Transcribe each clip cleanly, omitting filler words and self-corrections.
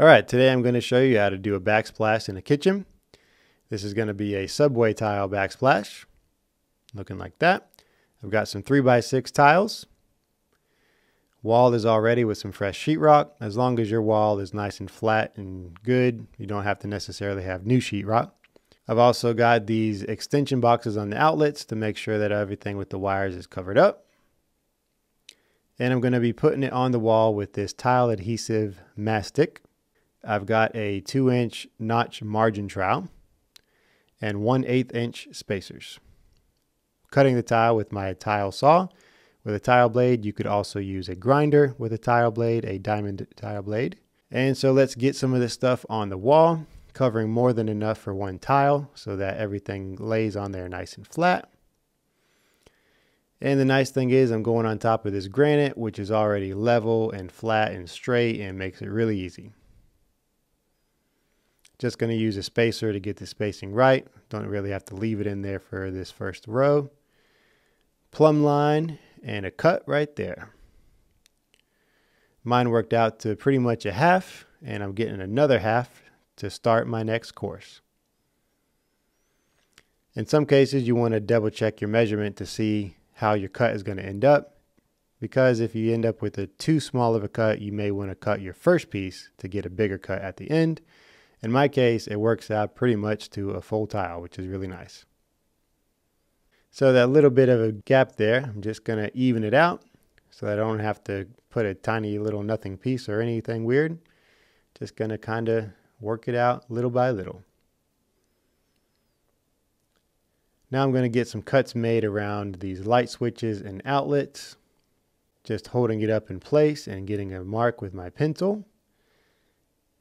All right, today I'm going to show you how to do a backsplash in a kitchen. This is going to be a subway tile backsplash, looking like that. I've got some 3x6 tiles. Wall is all ready with some fresh sheetrock. As long as your wall is nice and flat and good, you don't have to necessarily have new sheetrock. I've also got these extension boxes on the outlets to make sure that everything with the wires is covered up. And I'm going to be putting it on the wall with this tile adhesive mastic. I've got a 2-inch notch margin trowel and 1/8 inch spacers. Cutting the tile with my tile saw. With a tile blade, you could also use a grinder with a tile blade, a diamond tile blade. And so let's get some of this stuff on the wall, covering more than enough for one tile so that everything lays on there nice and flat. And the nice thing is I'm going on top of this granite, which is already level and flat and straight and makes it really easy. Just going to use a spacer to get the spacing right. Don't really have to leave it in there for this first row. Plumb line and a cut right there. Mine worked out to pretty much a half, and I'm getting another half to start my next course. In some cases, you want to double check your measurement to see how your cut is going to end up, because if you end up with a too small of a cut, you may want to cut your first piece to get a bigger cut at the end. In my case, it works out pretty much to a full tile, which is really nice. So that little bit of a gap there, I'm just going to even it out so that I don't have to put a tiny little nothing piece or anything weird. Just going to kind of work it out little by little. Now I'm going to get some cuts made around these light switches and outlets. Just holding it up in place and getting a mark with my pencil.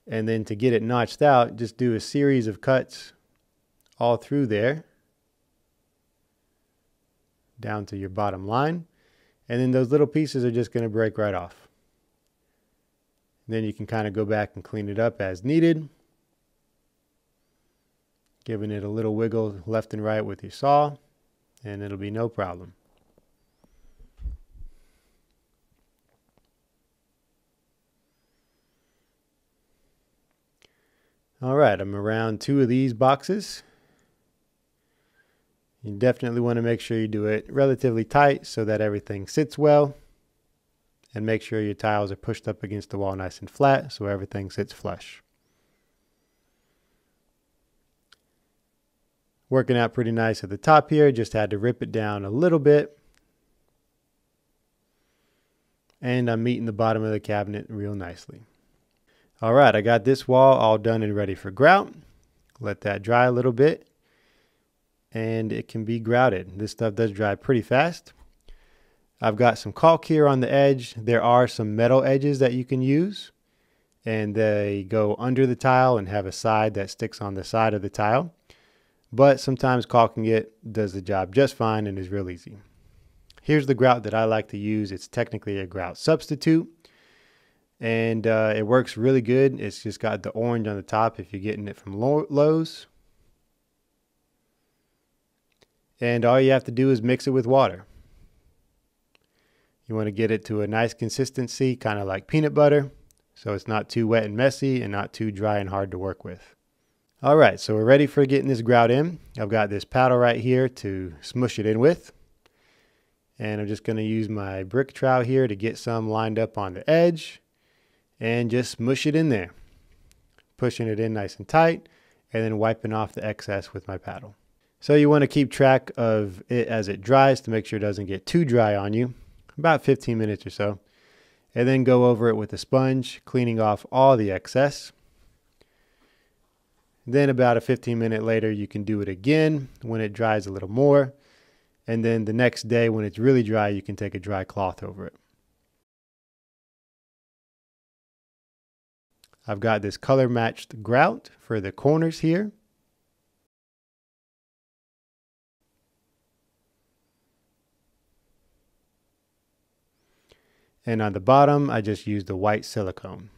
And then to get it notched out, just do a series of cuts all through there, down to your bottom line. And then those little pieces are just going to break right off. And then you can kind of go back and clean it up as needed, giving it a little wiggle left and right with your saw, and it'll be no problem. All right, I'm around 2 of these boxes. You definitely want to make sure you do it relatively tight so that everything sits well, and make sure your tiles are pushed up against the wall nice and flat so everything sits flush. Working out pretty nice at the top here, just had to rip it down a little bit. And I'm meeting the bottom of the cabinet real nicely. All right, I got this wall all done and ready for grout. Let that dry a little bit, and it can be grouted. This stuff does dry pretty fast. I've got some caulk here on the edge. There are some metal edges that you can use, and they go under the tile and have a side that sticks on the side of the tile. But sometimes caulking it does the job just fine and is real easy. Here's the grout that I like to use. It's technically a grout substitute. And it works really good. It's just got the orange on the top if you're getting it from Lowe's. And all you have to do is mix it with water. You want to get it to a nice consistency, kind of like peanut butter, so it's not too wet and messy and not too dry and hard to work with. All right, so we're ready for getting this grout in. I've got this paddle right here to smush it in with. And I'm just going to use my brick trowel here to get some lined up on the edge. And just smush it in there, pushing it in nice and tight, and then wiping off the excess with my paddle. So you want to keep track of it as it dries to make sure it doesn't get too dry on you, about 15 minutes or so. And then go over it with a sponge, cleaning off all the excess. Then about a 15-minute later, you can do it again when it dries a little more. And then the next day when it's really dry, you can take a dry cloth over it. I've got this color matched grout for the corners here. And on the bottom, I just used the white silicone.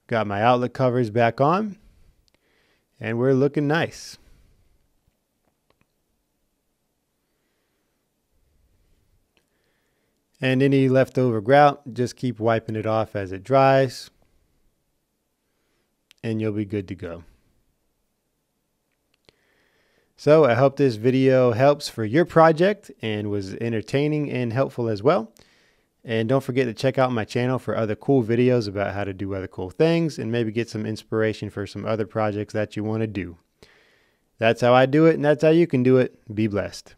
Got my outlet covers back on, and we're looking nice. And any leftover grout, just keep wiping it off as it dries, and you'll be good to go. So I hope this video helps for your project and was entertaining and helpful as well. And don't forget to check out my channel for other cool videos about how to do other cool things and maybe get some inspiration for some other projects that you want to do. That's how I do it, and that's how you can do it. Be blessed.